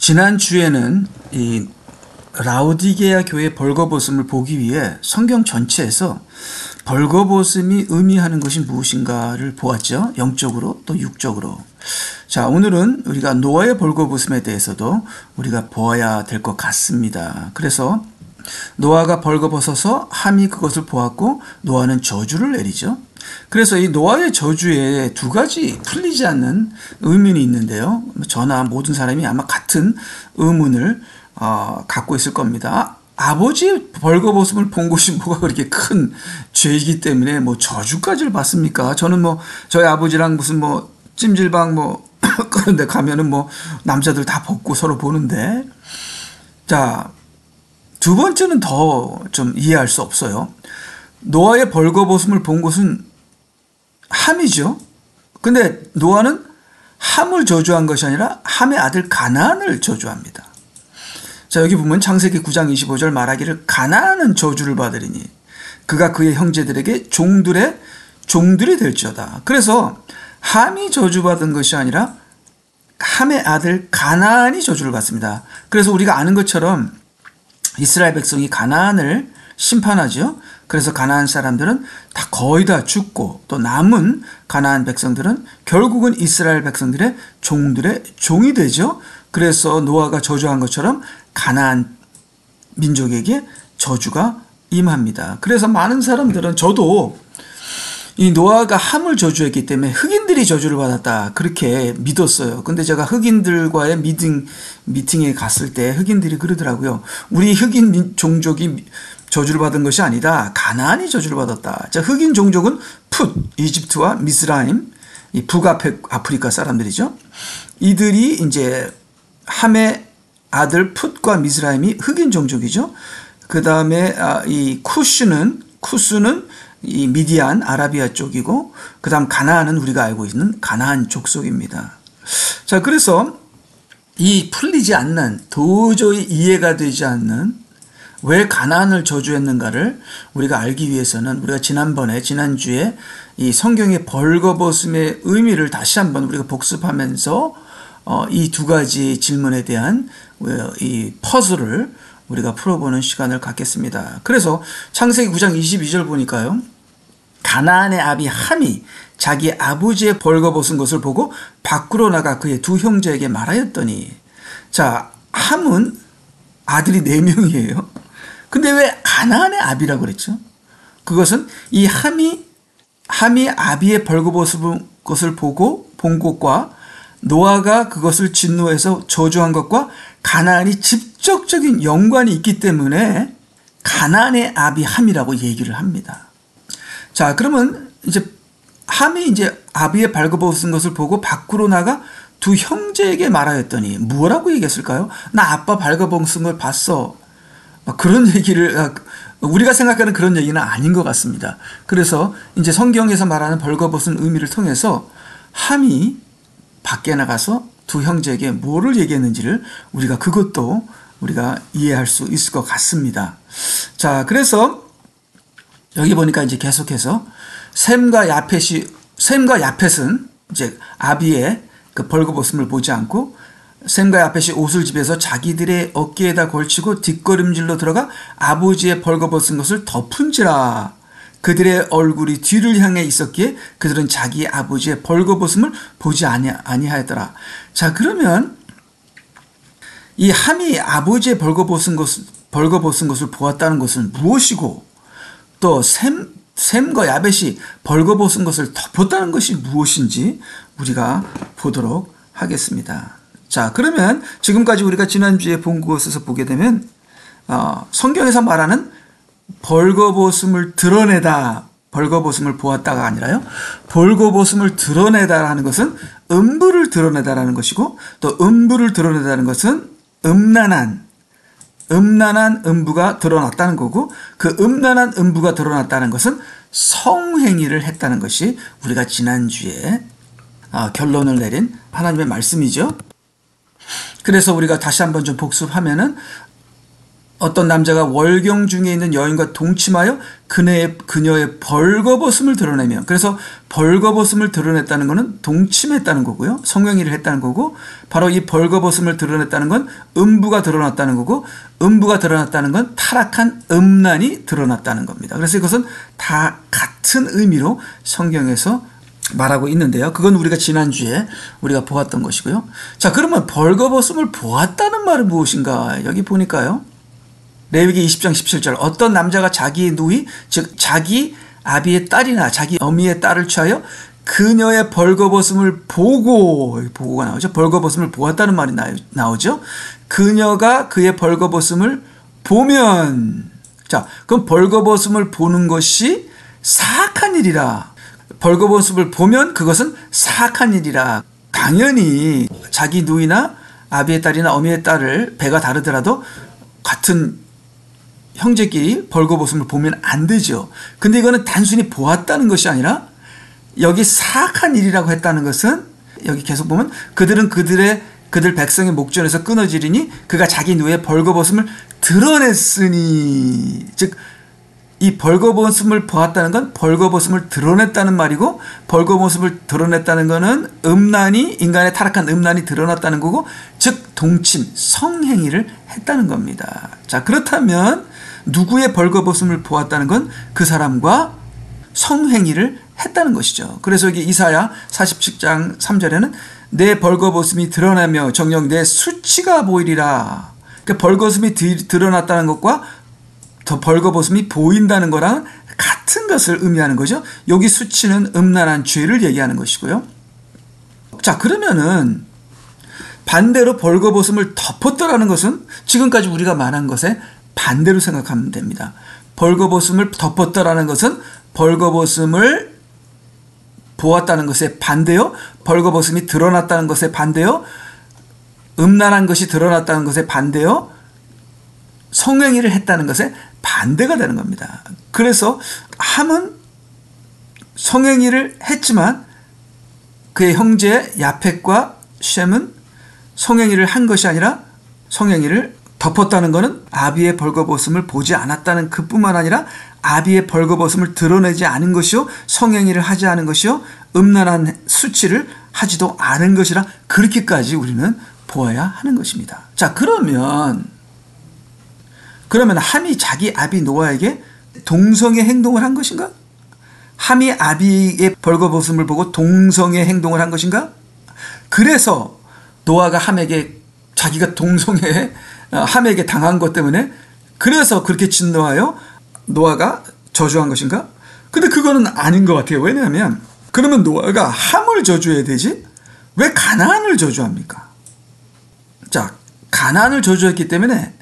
지난주에는 이 라오디게아 교회 벌거벗음을 보기 위해 성경 전체에서 벌거벗음이 의미하는 것이 무엇인가를 보았죠. 영적으로 또 육적으로. 자, 오늘은 우리가 노아의 벌거벗음에 대해서도 우리가 보아야 될 것 같습니다. 그래서 노아가 벌거벗어서 함이 그것을 보았고 노아는 저주를 내리죠. 그래서 이 노아의 저주에 두 가지 풀리지 않는 의문이 있는데요. 저나 모든 사람이 아마 같은 의문을 갖고 있을 겁니다. 아버지의 벌거벗음을 본 것이 뭐가 그렇게 큰 죄이기 때문에 뭐 저주까지를 받습니까? 저는 뭐 저희 아버지랑 무슨 뭐 찜질방 뭐 그런데 가면은 뭐 남자들 다 벗고 서로 보는데, 자, 두 번째는 더 좀 이해할 수 없어요. 노아의 벌거벗음을 본 것은 함이죠. 근데 노아는 함을 저주한 것이 아니라 함의 아들 가나안을 저주합니다. 자, 여기 보면 창세기 9장 25절 말하기를 가나안은 저주를 받으리니 그가 그의 형제들에게 종들이 될지어다. 그래서 함이 저주받은 것이 아니라 함의 아들 가나안이 저주를 받습니다. 그래서 우리가 아는 것처럼 이스라엘 백성이 가나안을 심판하죠. 그래서 가나안 사람들은 다 거의 다 죽고 또 남은 가나안 백성들은 결국은 이스라엘 백성들의 종이 되죠. 그래서 노아가 저주한 것처럼 가나안 민족에게 저주가 임합니다. 그래서 많은 사람들은, 저도 이 노아가 함을 저주했기 때문에 흑인들이 저주를 받았다 그렇게 믿었어요. 근데 제가 흑인들과의 미팅에 갔을 때 흑인들이 그러더라고요. 우리 흑인 종족이 저주를 받은 것이 아니다. 가나안이 저주를 받았다. 자, 흑인 종족은 풋, 이집트와 미스라임, 이 북아프리카 사람들이죠. 이들이 이제 함의 아들 풋과 미스라임이 흑인 종족이죠. 그 다음에 이 쿠스는 이 미디안 아라비아 쪽이고, 그 다음 가나안은 우리가 알고 있는 가나안 족속입니다. 자, 그래서 이 풀리지 않는, 도저히 이해가 되지 않는 왜 가나안을 저주했는가를 우리가 알기 위해서는 우리가 지난주에 이 성경의 벌거벗음의 의미를 다시 한번 우리가 복습하면서 이 두 가지 질문에 대한 이 퍼즐을 우리가 풀어보는 시간을 갖겠습니다. 그래서 창세기 9장 22절 보니까요. 가나안의 아비 함이 자기 아버지의 벌거벗은 것을 보고 밖으로 나가 그의 두 형제에게 말하였더니, 자, 함은 아들이 4명이에요. 근데 왜 가나안의 아비라고 그랬죠? 그것은 이 함이 아비의 벌거벗은 것을 보고 본 것과 노아가 그것을 진노해서 저주한 것과 가나안이 직접적인 연관이 있기 때문에 가나안의 아비 함이라고 얘기를 합니다. 자, 그러면 이제 함이 이제 아비의 벌거벗은 것을 보고 밖으로 나가 두 형제에게 말하였더니 뭐라고 얘기했을까요? 나 아빠 벌거벗은 걸 봤어. 그런 얘기를, 우리가 생각하는 그런 얘기는 아닌 것 같습니다. 그래서 이제 성경에서 말하는 벌거벗은 의미를 통해서 함이 밖에 나가서 두 형제에게 뭐를 얘기했는지를 그것도 우리가 이해할 수 있을 것 같습니다. 자, 그래서 여기 보니까 이제 계속해서 셈과 야펫은 이제 아비의 그 벌거벗음을 보지 않고 셈과 야펫이 옷을 집에서 자기들의 어깨에다 걸치고 뒷걸음질로 들어가 아버지의 벌거벗은 것을 덮은지라. 그들의 얼굴이 뒤를 향해 있었기에 그들은 자기 아버지의 벌거벗음을 보지 아니하였더라. 자, 그러면 이 함이 아버지의 벌거벗은 것을 보았다는 것은 무엇이고, 또 셈과 야벳이 벌거벗은 것을 덮었다는 것이 무엇인지 우리가 보도록 하겠습니다. 자, 그러면 지금까지 우리가 지난주에 본 것에서 보게 되면 성경에서 말하는 벌거벗음을 드러내다, 벌거벗음을 보았다가 아니라요, 벌거벗음을 드러내다라는 것은 음부를 드러내다라는 것이고, 또 음부를 드러내다는 것은 음란한 음부가 드러났다는 거고, 그 음란한 음부가 드러났다는 것은 성행위를 했다는 것이 우리가 지난주에 결론을 내린 하나님의 말씀이죠. 그래서 우리가 다시 한번 좀 복습하면은 어떤 남자가 월경 중에 있는 여인과 동침하여 그녀의 벌거벗음을 드러내며, 그래서 벌거벗음을 드러냈다는 것은 동침했다는 거고요. 성행위를 했다는 거고, 바로 이 벌거벗음을 드러냈다는 건 음부가 드러났다는 거고, 음부가 드러났다는 건 타락한 음란이 드러났다는 겁니다. 그래서 이것은 다 같은 의미로 성경에서 말하고 있는데요. 그건 우리가 지난주에 우리가 보았던 것이고요. 자, 그러면 벌거벗음을 보았다는 말은 무엇인가? 여기 보니까요. 레위기 20장 17절, 어떤 남자가 자기의 누이, 즉 자기 아비의 딸이나 자기 어미의 딸을 취하여 그녀의 벌거벗음을 보고가 나오죠. 벌거벗음을 보았다는 말이 나오죠. 그녀가 그의 벌거벗음을 보면, 자, 그럼 벌거벗음을 보는 것이 사악한 일이라. 벌거벗음을 보면 그것은 사악한 일이라. 당연히 자기 누이나 아비의 딸이나 어미의 딸을 배가 다르더라도 같은 형제끼리 벌거벗음을 보면 안 되죠. 근데 이거는 단순히 보았다는 것이 아니라 여기 사악한 일이라고 했다는 것은, 여기 계속 보면 그들은 그들 백성의 목전에서 끊어지리니 그가 자기 누이의 벌거벗음을 드러냈으니, 즉 이 벌거벗음을 보았다는 건 벌거벗음을 드러냈다는 말이고, 벌거벗음을 드러냈다는 것은 음란이, 인간의 타락한 음란이 드러났다는 거고, 즉 동침, 성행위를 했다는 겁니다. 자, 그렇다면 누구의 벌거벗음을 보았다는 건 그 사람과 성행위를 했다는 것이죠. 그래서 여기 이사야 47장 3절에는 내 벌거벗음이 드러나며 정녕 내 수치가 보이리라. 그러니까 벌거벗음이 드러났다는 것과 더 벌거벗음이 보인다는 거랑 같은 것을 의미하는 거죠. 여기 수치는 음란한 죄를 얘기하는 것이고요. 자, 그러면은 반대로 벌거벗음을 덮었더라는 것은 지금까지 우리가 말한 것에 반대로 생각하면 됩니다. 벌거벗음을 덮었더라는 것은 벌거벗음을 보았다는 것에 반대요. 벌거벗음이 드러났다는 것에 반대요. 음란한 것이 드러났다는 것에 반대요. 성행위를 했다는 것에 반대가 되는 겁니다. 그래서 함은 성행위를 했지만 그의 형제 야펫과 셈은 성행위를 한 것이 아니라 성행위를 덮었다는 것은 아비의 벌거벗음을 보지 않았다는 그뿐만 아니라 아비의 벌거벗음을 드러내지 않은 것이요, 성행위를 하지 않은 것이요, 음란한 수치를 하지도 않은 것이라, 그렇게까지 우리는 보아야 하는 것입니다. 자, 그러면 함이 자기 아비 노아에게 동성의 행동을 한 것인가? 함이 아비의 벌거벗음을 보고 동성의 행동을 한 것인가? 그래서 노아가 자기가 함에게 당한 것 때문에 그래서 그렇게 진노하여 노아가 저주한 것인가? 근데 그거는 아닌 것 같아요. 왜냐하면 그러면 노아가 함을 저주해야 되지 왜 가나안을 저주합니까? 자, 가나안을 저주했기 때문에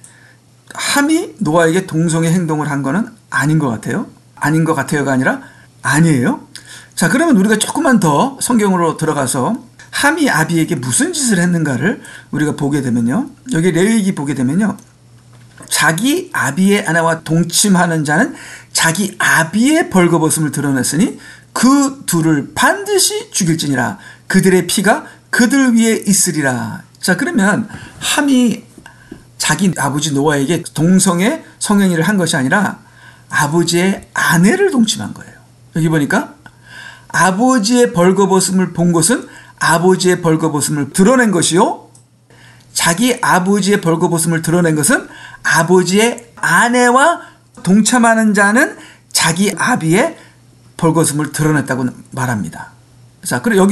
함이 노아에게 동성의 행동을 한 거는 아닌 것 같아요. 아닌 것 같아요가 아니라 아니에요. 자, 그러면 우리가 조금만 더 성경으로 들어가서 함이 아비에게 무슨 짓을 했는가를 우리가 보게 되면요. 여기 레위기 보게 되면요. 자기 아비의 아내와 동침하는 자는 자기 아비의 벌거벗음을 드러냈으니 그 둘을 반드시 죽일지니라. 그들의 피가 그들 위에 있으리라. 자, 그러면 함이 자기 아버지 노아에게 동성의 성행위를 한 것이 아니라 아버지의 아내를 동침한 거예요. 여기 보니까 아버지의 벌거벗음을 본 것은 아버지의 벌거벗음을 드러낸 것이요, 자기 아버지의 벌거벗음을 드러낸 것은 아버지의 아내와 동참하는 자는 자기 아비의 벌거벗음을 드러냈다고 말합니다. 자, 그리고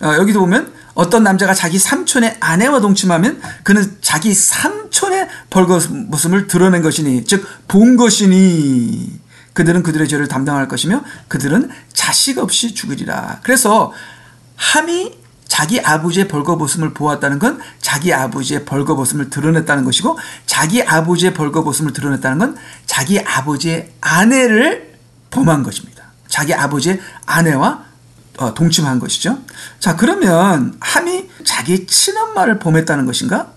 여기도 보면 어떤 남자가 자기 삼촌의 아내와 동침하면 그는 자기 삼촌의 벌거벗음을 드러낸 것이니, 즉 본 것이니 그들은 그들의 죄를 담당할 것이며 그들은 자식 없이 죽으리라. 그래서 함이 자기 아버지의 벌거벗음을 보았다는 건 자기 아버지의 벌거벗음을 드러냈다는 것이고, 자기 아버지의 벌거벗음을 드러냈다는 건 자기 아버지의 아내를 범한 것입니다. 자기 아버지의 아내와 동침한 것이죠. 자, 그러면 함이 자기 친엄마를 범했다는 것인가?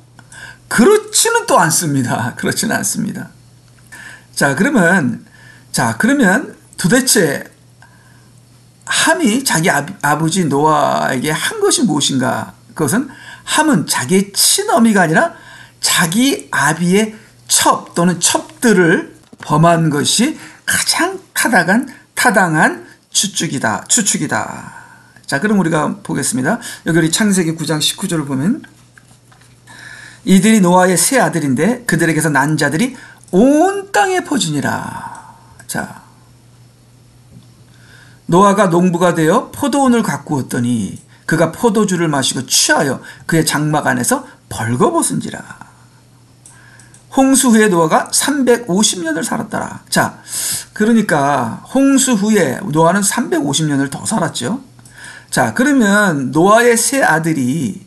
그렇지는 또 않습니다. 그렇지는 않습니다. 자, 그러면 도대체 함이 자기 아버지 노아에게 한 것이 무엇인가? 그것은 함은 자기 친어미가 아니라 자기 아비의 첩 또는 첩들을 범한 것이 가장 타당한 추측이다. 자, 그럼 우리가 보겠습니다. 여기 우리 창세기 9장 19절을 보면 이들이 노아의 세 아들인데 그들에게서 난 자들이 온 땅에 퍼지니라. 자, 노아가 농부가 되어 포도원을 가꾸었더니 그가 포도주를 마시고 취하여 그의 장막 안에서 벌거벗은지라. 홍수 후에 노아가 350년을 살았더라. 자, 그러니까 홍수 후에 노아는 350년을 더 살았죠. 자, 그러면 노아의 세 아들이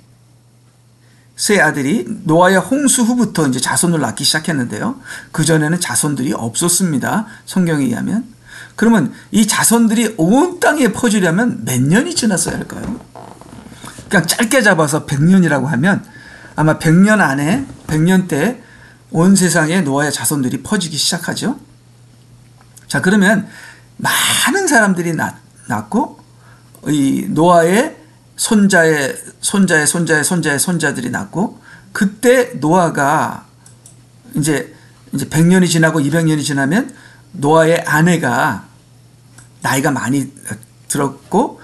노아의 홍수 후부터 이제 자손을 낳기 시작했는데요. 그전에는 자손들이 없었습니다. 성경에 의하면. 그러면 이 자손들이 온 땅에 퍼지려면 몇 년이 지났어야 할까요? 그냥 짧게 잡아서 100년이라고 하면 아마 100년 안에 100년 때 온 세상에 노아의 자손들이 퍼지기 시작하죠. 자, 그러면 많은 사람들이 낳고 이 노아의 손자들이 낳고 그때 노아가 이제 100년이 지나고 200년이 지나면 노아의 아내가 나이가 많이 들었고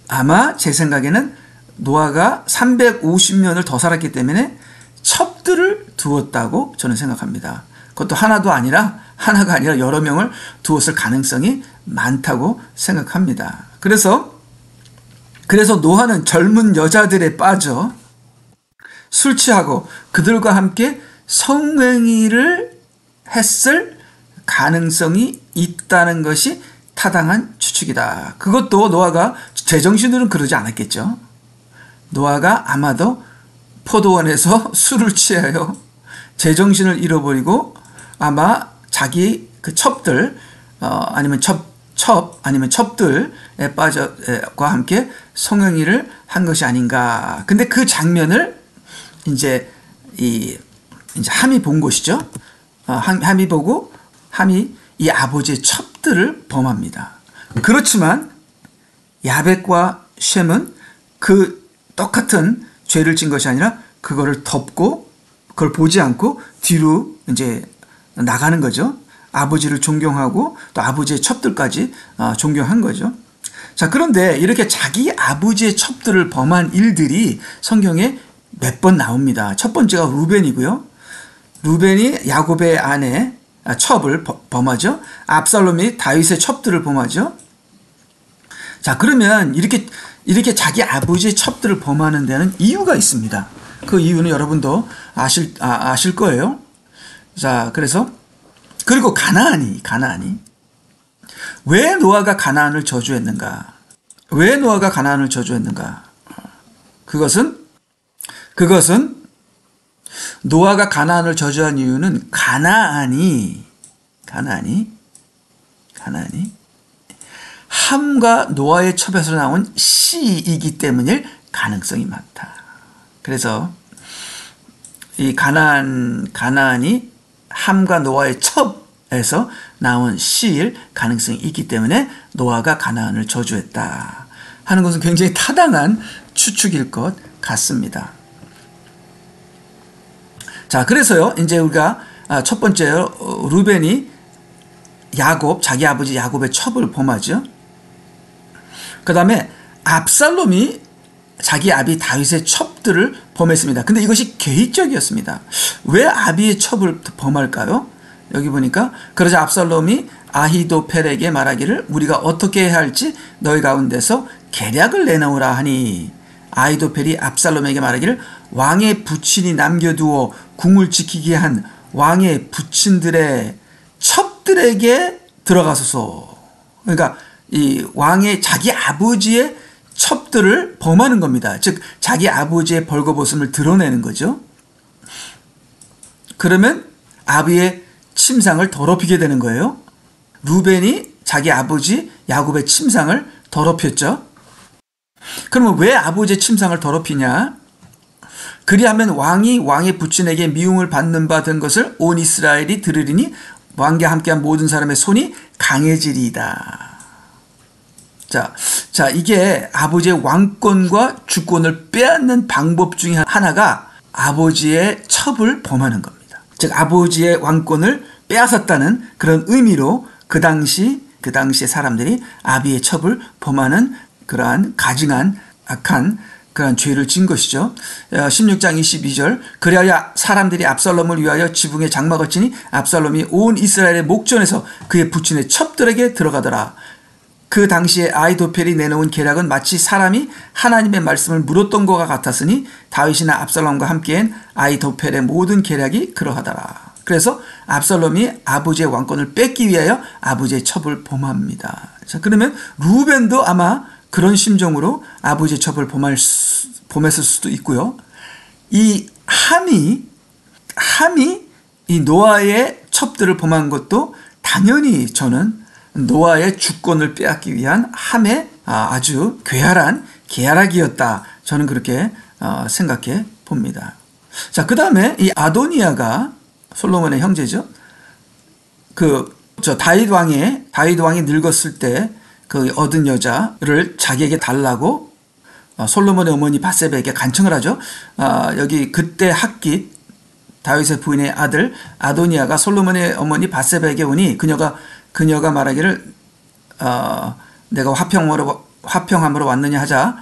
아마 제 생각에는 노아가 350년을 더 살았기 때문에 첩들을 두었다고 저는 생각합니다. 그것도 하나가 아니라 여러 명을 두었을 가능성이 많다고 생각합니다. 그래서 노아는 젊은 여자들에 빠져 술 취하고 그들과 함께 성행위를 했을 가능성이 있다는 것이 타당한 추측이다. 그것도 노아가 제정신으로는 그러지 않았겠죠. 노아가 아마도 포도원에서 술을 취하여 제정신을 잃어버리고 아마 자기 그 첩들 아니면 첩들에 빠져과 함께 성행위를 한 것이 아닌가. 근데 그 장면을 이제 함이 본 것이죠. 함이 보고 함이 이 아버지의 첩들을 범합니다. 그렇지만 야벳과 셈은 그 똑같은 죄를 진 것이 아니라 그거를 덮고 그걸 보지 않고 뒤로 이제 나가는 거죠. 아버지를 존경하고 또 아버지의 첩들까지 존경한 거죠. 자, 그런데 이렇게 자기 아버지의 첩들을 범한 일들이 성경에 몇 번 나옵니다. 첫 번째가 루벤이고요. 루벤이 야곱의 아내 첩을 범하죠. 압살롬이 다윗의 첩들을 범하죠. 자, 그러면 이렇게 자기 아버지의 첩들을 범하는 데는 이유가 있습니다. 그 이유는 여러분도 아실 거예요. 자, 그리고 가나안이 왜 노아가 가나안을 저주했는가? 그것은 노아가 가나안을 저주한 이유는 가나안이 함과 노아의 첩에서 나온 씨이기 때문일 가능성이 많다. 그래서 이 가나안이 함과 노아의 첩에서 나온 씨일 가능성이 있기 때문에 노아가 가나안을 저주했다 하는 것은 굉장히 타당한 추측일 것 같습니다. 자, 그래서요, 이제 우리가 첫 번째로 루벤이 자기 아버지 야곱의 첩을 범하죠. 그 다음에 압살롬이 자기 아비 다윗의 첩들을 범했습니다. 근데 이것이 계획적이었습니다. 왜 아비의 첩을 범할까요? 여기 보니까 그러자 압살롬이 아히도펠에게 말하기를 우리가 어떻게 해야 할지 너희 가운데서 계략을 내놓으라 하니 아히도펠이 압살롬에게 말하기를 왕의 부친이 남겨두어 궁을 지키게 한 왕의 부친들의 첩들에게 들어가소서. 그러니까 이 왕의 자기 아버지의 첩들을 범하는 겁니다. 즉 자기 아버지의 벌거벗음을 드러내는 거죠. 그러면 아비의 침상을 더럽히게 되는 거예요. 루벤이 자기 아버지 야곱의 침상을 더럽혔죠. 그러면 왜 아버지의 침상을 더럽히냐? 그리하면 왕의 부친에게 미움을 받는 바 된 것을 온 이스라엘이 들으리니 왕과 함께한 모든 사람의 손이 강해지리이다. 자, 이게 아버지의 왕권과 주권을 빼앗는 방법 중에 하나가 아버지의 첩을 범하는 겁니다. 즉 아버지의 왕권을 빼앗았다는 그런 의미로 그 당시에 사람들이 아비의 첩을 범하는 그러한 가증한 악한 그런 죄를 지은 것이죠. 16장 22절 그리하여 사람들이 압살롬을 위하여 지붕에 장막을 치니 압살롬이 온 이스라엘의 목전에서 그의 부친의 첩들에게 들어가더라. 그 당시에 아히도펠이 내놓은 계략은 마치 사람이 하나님의 말씀을 물었던 것과 같았으니 다윗이나 압살롬과 함께한 아히도펠의 모든 계략이 그러하더라. 그래서 압살롬이 아버지의 왕권을 뺏기 위하여 아버지의 첩을 범합니다. 자, 그러면 루벤도 아마 그런 심정으로 아버지의 첩을 범했을 수도 있고요. 이 함이 이 노아의 첩들을 범한 것도 당연히 저는 노아의 주권을 빼앗기 위한 함의 아주 괴활한 계략이었다. 저는 그렇게 생각해 봅니다. 자, 그 다음에 이 아도니아가 솔로몬의 형제죠. 다윗 왕이 늙었을 때 그 얻은 여자를 자기에게 달라고 솔로몬의 어머니 밧세바에게 간청을 하죠. 여기 그때 핫깃 다윗의 부인의 아들 아도니아가 솔로몬의 어머니 밧세바에게 오니 그녀가 말하기를 내가 화평함으로 왔느냐 하자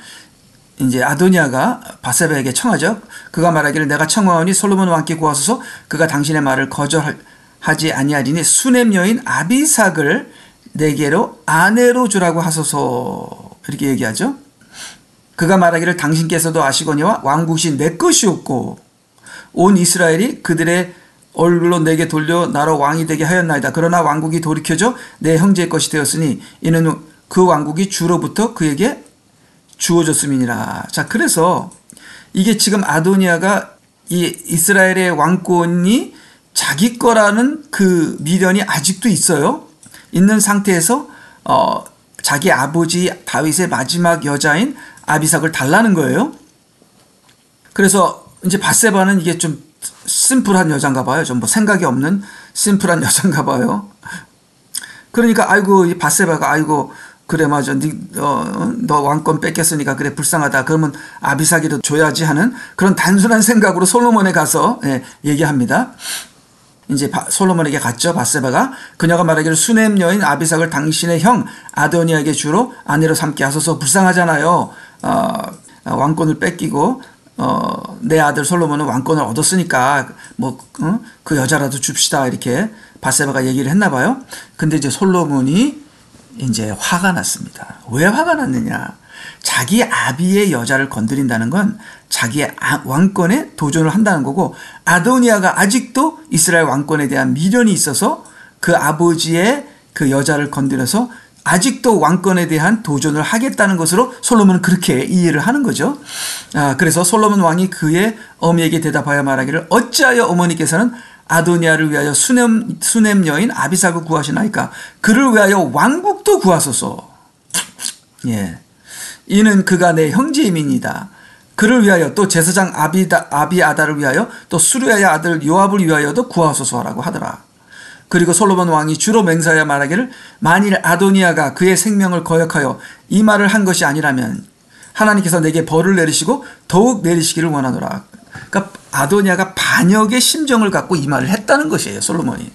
이제 아도니아가 밧세바에게 청하죠. 그가 말하기를 내가 청하오니 솔로몬 왕께 구하소서 그가 당신의 말을 거절하지 아니하리니 수넴 여인 아비삭을 내게로 아내로 주라고 하소서 이렇게 얘기하죠. 그가 말하기를 당신께서도 아시거니와 왕국이 내 것이었고 온 이스라엘이 그들의 얼굴로 내게 돌려 나로 왕이 되게 하였나이다. 그러나 왕국이 돌이켜져 내 형제의 것이 되었으니 이는 그 왕국이 주로부터 그에게 주어졌음이니라. 자, 그래서 이게 지금 아도니아가 이 이스라엘의 왕권이 자기 거라는 그 미련이 아직도 있는 상태에서 자기 아버지 다윗의 마지막 여자인 아비삭을 달라는 거예요. 그래서 이제 밧세바는 이게 좀 심플한 여잔가 봐요. 좀 뭐 생각이 없는 심플한 여잔가 봐요. 그러니까 이 밧세바가 그래 맞아 너 왕권 뺏겼으니까 그래 불쌍하다. 그러면 아비삭이라도 줘야지 하는 그런 단순한 생각으로 솔로몬에 가서 얘기합니다. 이제 솔로몬에게 갔죠. 밧세바가 그녀가 말하기를 수넴 여인 아비삭을 당신의 형 아도니아에게 주로 아내로 삼게 하소서. 불쌍하잖아요. 왕권을 뺏기고 내 아들 솔로몬은 왕권을 얻었으니까 그 여자라도 줍시다 이렇게 밧세바가 얘기를 했나 봐요. 근데 이제 솔로몬이 이제 화가 났습니다. 왜 화가 났느냐? 자기 아비의 여자를 건드린다는 건 자기의 왕권에 도전을 한다는 거고 아도니아가 아직도 이스라엘 왕권에 대한 미련이 있어서 그 아버지의 그 여자를 건드려서 아직도 왕권에 대한 도전을 하겠다는 것으로 솔로몬은 그렇게 이해를 하는 거죠. 그래서 솔로몬 왕이 그의 어미에게 대답하여 말하기를 어찌하여 어머니께서는 아도니아를 위하여 수넴 여인 아비삭을 구하시나이까? 그를 위하여 왕국도 구하소서. 예, 이는 그가 내 형제임이니이다. 그를 위하여 또 제사장 아비아다를 위하여 또 수르야의 아들 요압을 위하여도 구하소서라고 하더라. 그리고 솔로몬 왕이 주로 맹세하여 말하기를 만일 아도니아가 그의 생명을 거역하여 이 말을 한 것이 아니라면 하나님께서 내게 벌을 내리시고 더욱 내리시기를 원하노라. 그러니까 아도니아가 반역의 심정을 갖고 이 말을 했다는 것이에요. 솔로몬이.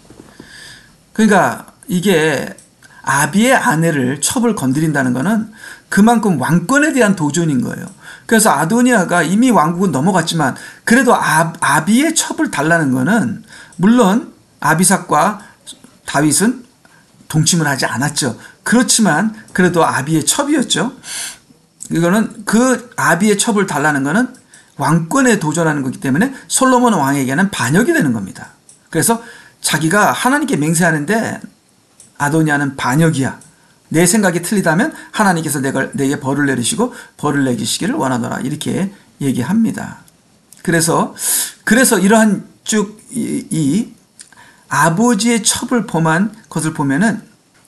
그러니까 이게 아비의 아내를 첩을 건드린다는 것은 그만큼 왕권에 대한 도전인 거예요. 그래서 아도니아가 이미 왕국은 넘어갔지만 그래도 아비의 첩을 달라는 것은 물론 아비삭과 다윗은 동침을 하지 않았죠. 그렇지만 그래도 아비의 첩이었죠. 이거는 그 아비의 첩을 달라는 것은 왕권에 도전하는 거기 때문에 솔로몬 왕에게는 반역이 되는 겁니다. 그래서 자기가 하나님께 맹세하는데 아도니아는 반역이야. 내 생각이 틀리다면 하나님께서 내게 벌을 내리시고 벌을 내리시기를 원하노라. 이렇게 얘기합니다. 그래서 이러한 쭉 이 아버지의 첩을 범한 것을 보면은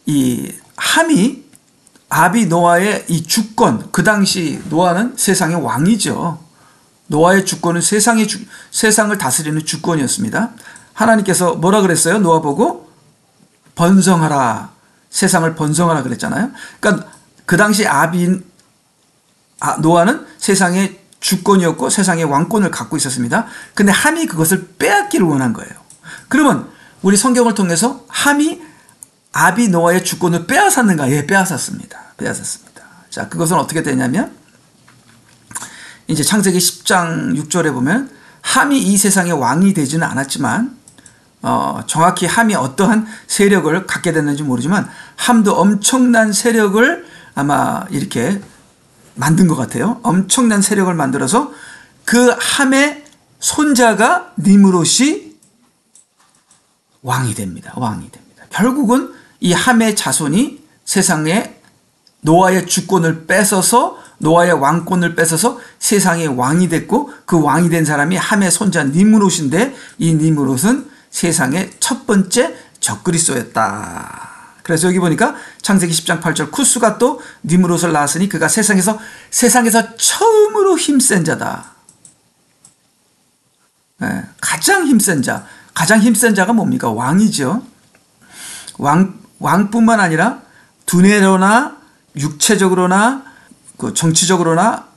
이 함이 아비 노아의 이 주권, 그 당시 노아는 세상의 왕이죠. 노아의 주권은 세상을 다스리는 주권이었습니다. 하나님께서 뭐라 그랬어요? 노아 보고 번성하라. 세상을 번성하라 그랬잖아요. 그러니까 그 당시 노아는 세상의 주권이었고 세상의 왕권을 갖고 있었습니다. 근데 함이 그것을 빼앗기를 원한 거예요. 그러면 우리 성경을 통해서 함이 아비 노아의 주권을 빼앗았는가? 예, 빼앗았습니다. 빼앗았습니다. 자, 그것은 어떻게 되냐면 이제 창세기 10장 6절에 보면 함이 이 세상의 왕이 되지는 않았지만 정확히 함이 어떠한 세력을 갖게 됐는지 모르지만 함도 엄청난 세력을 아마 이렇게 만든 것 같아요. 엄청난 세력을 만들어서 그 함의 손자가 니므롯이 왕이 됩니다. 왕이 됩니다. 결국은 이 함의 자손이 세상에 노아의 주권을 뺏어서 노아의 왕권을 뺏어서 세상의 왕이 됐고 그 왕이 된 사람이 함의 손자 니므롯인데 이 니므롯은 세상의 첫 번째 적그리스도였다. 그래서 여기 보니까 창세기 10장 8절 쿠스가 또 니므롯을 낳았으니 그가 세상에서 처음으로 힘센 자다. 네, 가장 힘센 자. 가장 힘센 자가 뭡니까? 왕이죠. 왕뿐만 아니라 두뇌로나 육체적으로나 그 정치적으로나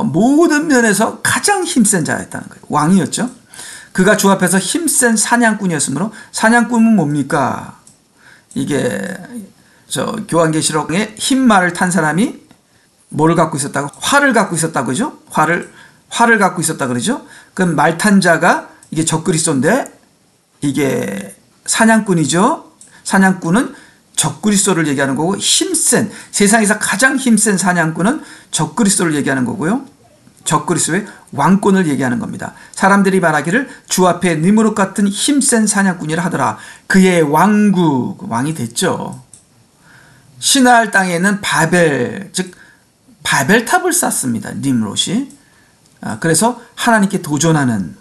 모든 면에서 가장 힘센 자였다는 거예요. 왕이었죠. 그가 주 앞에서 힘센 사냥꾼이었으므로 사냥꾼은 뭡니까? 이게 교환계시록에 흰 말을 탄 사람이 뭐를 갖고 있었다고? 활을 갖고 있었다고 그러죠? 활을 갖고 있었다 그러죠? 그럼 말 탄 자가 이게 적그리스도인데 이게 사냥꾼이죠. 사냥꾼은 적그리스도를 얘기하는 거고 힘센 세상에서 가장 힘센 사냥꾼은 적그리스도를 얘기하는 거고요. 적그리스도의 왕권을 얘기하는 겁니다. 사람들이 말하기를 주 앞에 니므롯 같은 힘센 사냥꾼이라 하더라. 그의 왕이 됐죠. 시나알 땅에 있는 바벨 즉 바벨탑을 쌓습니다. 니므롯이. 그래서 하나님께 도전하는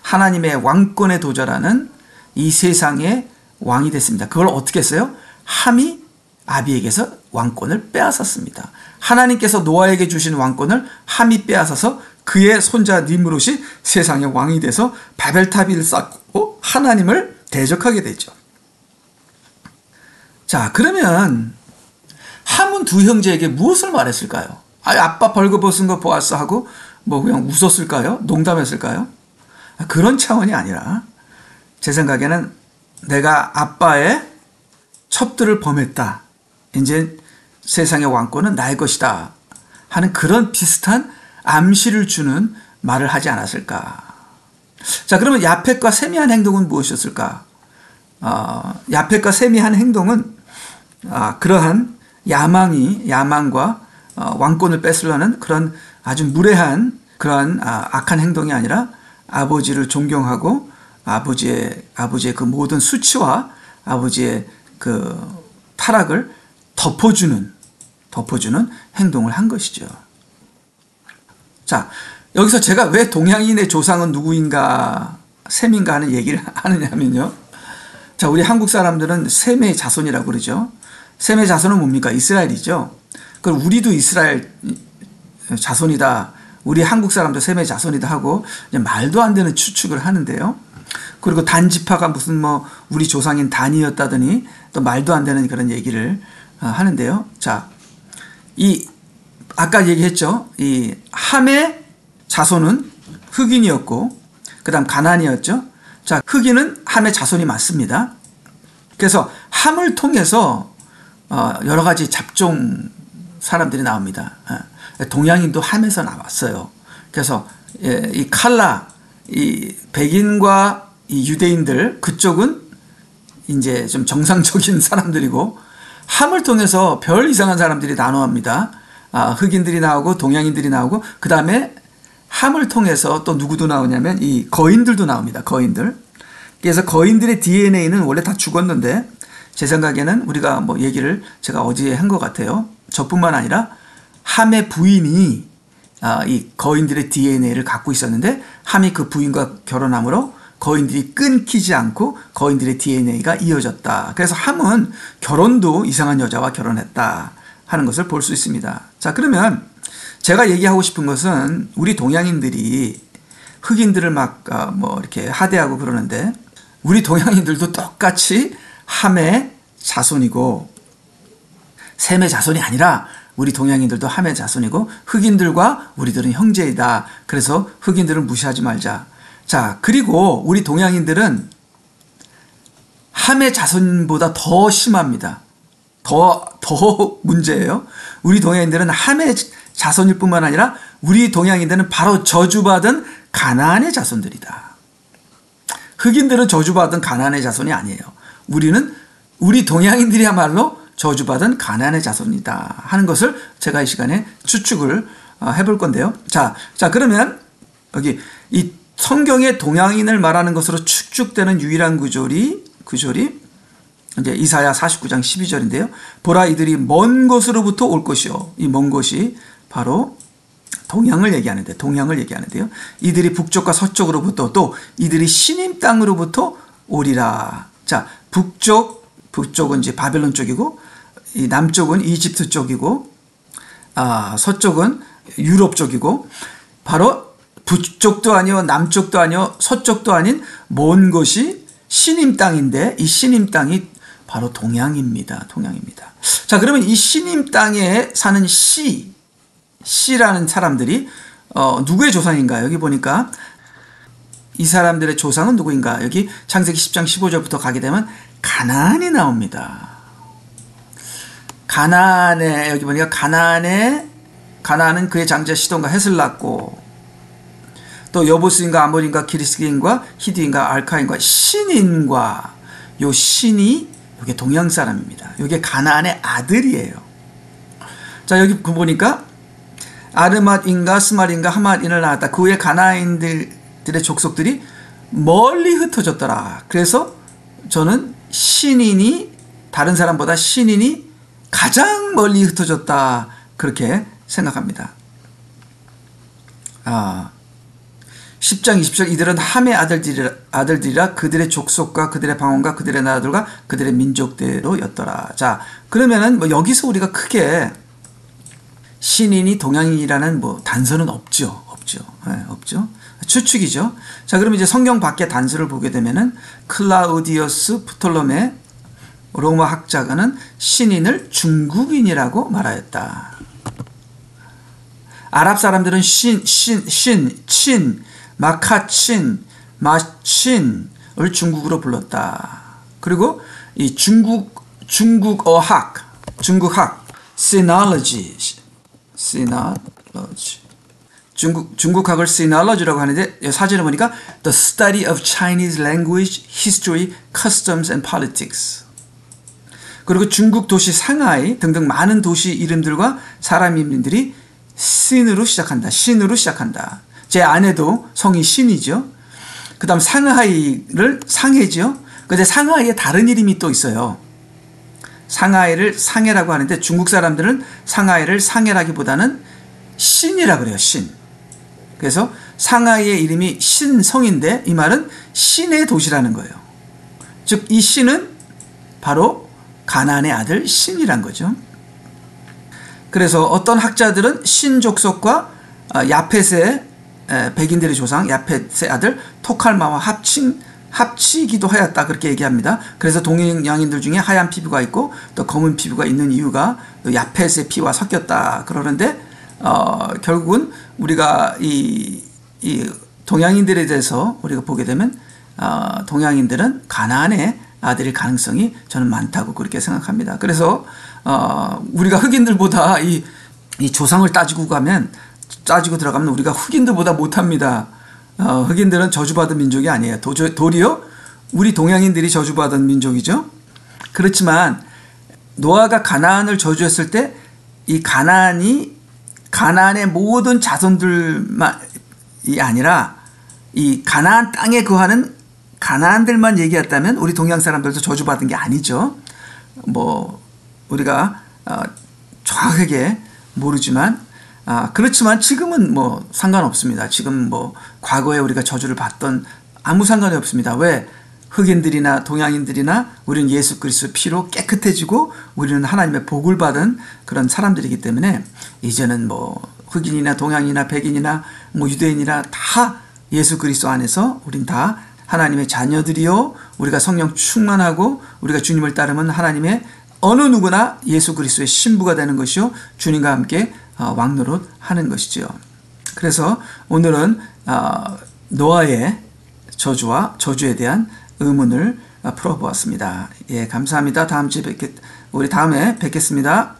하나님의 왕권에 도전하는 이 세상의 왕이 됐습니다. 그걸 어떻게 했어요? 함이 아비에게서 왕권을 빼앗았습니다. 하나님께서 노아에게 주신 왕권을 함이 빼앗아서 그의 손자 니므롯이 세상의 왕이 돼서 바벨탑을 쌓고 하나님을 대적하게 되죠. 자, 그러면 함은 두 형제에게 무엇을 말했을까요? 아빠 벌거벗은 거 보았어 하고 뭐 그냥 웃었을까요? 농담했을까요? 그런 차원이 아니라 제 생각에는 내가 아빠의 첩들을 범했다. 이제 세상의 왕권은 나의 것이다 하는 그런 비슷한 암시를 주는 말을 하지 않았을까. 자, 그러면 야펫과 셈이 한 행동은 무엇이었을까? 야펫과 셈이 한 행동은 그러한 야망과 왕권을 뺏으려는 그런 아주 무례한 그러한 악한 행동이 아니라 아버지를 존경하고 아버지의 그 모든 수치와 아버지의 그 타락을 덮어주는 행동을 한 것이죠. 자, 여기서 제가 왜 동양인의 조상은 누구인가, 셈인가 하는 얘기를 하느냐면요. 자, 우리 한국 사람들은 셈의 자손이라고 그러죠. 셈의 자손은 뭡니까? 이스라엘이죠. 그럼 우리도 이스라엘 자손이다. 우리 한국 사람도 셈의 자손이다 하고 말도 안 되는 추측을 하는데요. 그리고 단지파가 무슨 우리 조상인 단이었다더니 또 말도 안 되는 그런 얘기를 하는데요. 자, 아까 얘기했죠. 이 함의 자손은 흑인이었고, 그 다음 가나안이었죠. 자, 흑인은 함의 자손이 맞습니다. 그래서 함을 통해서 여러 가지 잡종 사람들이 나옵니다. 동양인도 함에서 나왔어요. 그래서 이 칼라, 이 백인과 이 유대인들 그쪽은 이제 좀 정상적인 사람들이고 함을 통해서 별 이상한 사람들이 나눠합니다. 흑인들이 나오고 동양인들이 나오고 그 다음에 함을 통해서 또 누구도 나오냐면 이 거인들도 나옵니다. 거인들. 그래서 거인들의 DNA는 원래 다 죽었는데 제 생각에는 우리가 얘기를 제가 어제 한 것 같아요. 저뿐만 아니라 함의 부인이 이 거인들의 DNA를 갖고 있었는데 함이 그 부인과 결혼함으로 거인들이 끊기지 않고 거인들의 DNA가 이어졌다. 그래서 함은 결혼도 이상한 여자와 결혼했다 하는 것을 볼 수 있습니다. 자, 그러면 제가 얘기하고 싶은 것은 우리 동양인들이 흑인들을 막 이렇게 하대하고 그러는데 우리 동양인들도 똑같이 함의 자손이고 셈의 자손이 아니라 우리 동양인들도 함의 자손이고 흑인들과 우리들은 형제이다. 그래서 흑인들은 무시하지 말자. 자, 그리고 우리 동양인들은 함의 자손보다 더 심합니다. 더 문제예요. 우리 동양인들은 함의 자손일 뿐만 아니라 우리 동양인들은 바로 저주받은 가나안의 자손들이다. 흑인들은 저주받은 가나안의 자손이 아니에요. 우리 동양인들이야말로 저주받은 가나안의 자손이다 하는 것을 제가 이 시간에 추측을 해볼 건데요. 자 그러면 여기 이 성경의 동양인을 말하는 것으로 추측되는 유일한 구절이 이제 이사야 49장 12절인데요. 보라 이들이 먼 곳으로부터 올 것이요. 이 먼 곳이 바로 동양을 얘기하는데요. 이들이 북쪽과 서쪽으로부터 또 이들이 시님 땅으로부터 오리라. 자, 북쪽은 이제 바벨론 쪽이고 이 남쪽은 이집트 쪽이고 서쪽은 유럽 쪽이고 바로 북쪽도 아니요 남쪽도 아니요 서쪽도 아닌 먼 곳이 시님 땅인데 이 시님 땅이 바로 동양입니다. 자, 그러면 이 시님 땅에 사는 시라는 사람들이 누구의 조상인가? 여기 보니까 이 사람들의 조상은 누구인가? 여기 창세기 10장 15절부터 가게 되면 가나안이 나옵니다. 여기 보니까 가나안은 그의 장자 시돈과 헷을 낳고 또 여부스인과 아모리인과 기리스인과 히디인과 알카인과 신인과 요 신이 이게 동양 사람입니다. 이게 가나안의 아들이에요. 자, 여기 보니까 아르맛인가 스말인가 하맛인을 낳았다. 그 후에 가나안인들의 족속들이 멀리 흩어졌더라. 그래서 저는 다른 사람보다 신인이 가장 멀리 흩어졌다. 그렇게 생각합니다. 10장 20절 이들은 함의 아들들이라 그들의 족속과 그들의 방언과 그들의 나라들과 그들의 민족대로였더라. 자, 그러면은 뭐 여기서 우리가 크게 신인이 동양인이라는 뭐 단서는 없죠. 추측이죠. 자, 그러면 이제 성경 밖에 단서를 보게 되면은 클라우디어스 프톨로메 로마 학자가는 신인을 중국인이라고 말하였다. 아랍 사람들은 친, 마카친, 마친을 중국으로 불렀다. 그리고 이 중국학, 시nology. 중국학을 시nology라고 하는데 사진을 보니까 the study of Chinese language, history, customs and politics. 그리고 중국 도시 상하이 등등 많은 도시 이름들과 사람 이름들이 신으로 시작한다. 제 아내도 성이 신이죠. 그 다음 상하이를 상해죠. 근데 상하이에 다른 이름이 또 있어요. 상하이를 상해라고 하는데 중국 사람들은 상하이를 상해라기보다는 신이라 그래요. 신. 그래서 상하이의 이름이 신성인데 이 말은 신의 도시라는 거예요. 즉 이 신은 바로 가나안의 아들 신이란 거죠. 그래서 어떤 학자들은 신 족속과 야펫의 백인들의 조상 야펫의 아들 토칼마와 합치기도 하였다 그렇게 얘기합니다. 그래서 동양인들 중에 하얀 피부가 있고 또 검은 피부가 있는 이유가 또 야펫의 피와 섞였다 그러는데 결국은 우리가 이 동양인들에 대해서 우리가 보게 되면 동양인들은 가나안의 아들일 가능성이 저는 많다고 그렇게 생각합니다. 그래서 우리가 흑인들보다 이 조상을 따지고 들어가면 우리가 흑인들보다 못합니다. 흑인들은 저주받은 민족이 아니에요. 도리어 우리 동양인들이 저주받은 민족이죠. 그렇지만 노아가 가나안을 저주했을 때 이 가나안의 모든 자손들만이 아니라 이 가나안 땅에 거하는 가나안들만 얘기했다면 우리 동양 사람들도 저주받은 게 아니죠. 뭐 우리가 정확하게 모르지만 그렇지만 지금은 뭐 상관없습니다. 지금 뭐 과거에 우리가 저주를 받던 아무 상관이 없습니다. 왜? 흑인들이나 동양인들이나 우리는 예수 그리스도의 피로 깨끗해지고 우리는 하나님의 복을 받은 그런 사람들이기 때문에 이제는 뭐 흑인이나 동양이나 백인이나 뭐 유대인이나 다 예수 그리스도 안에서 우린 다 하나님의 자녀들이요. 우리가 성령 충만하고 우리가 주님을 따르면 하나님의 어느 누구나 예수 그리스도의 신부가 되는 것이요. 주님과 함께 왕노릇 하는 것이죠. 그래서 오늘은 노아의 저주와 저주에 대한 의문을 풀어보았습니다. 예, 감사합니다. 우리 다음에 뵙겠습니다.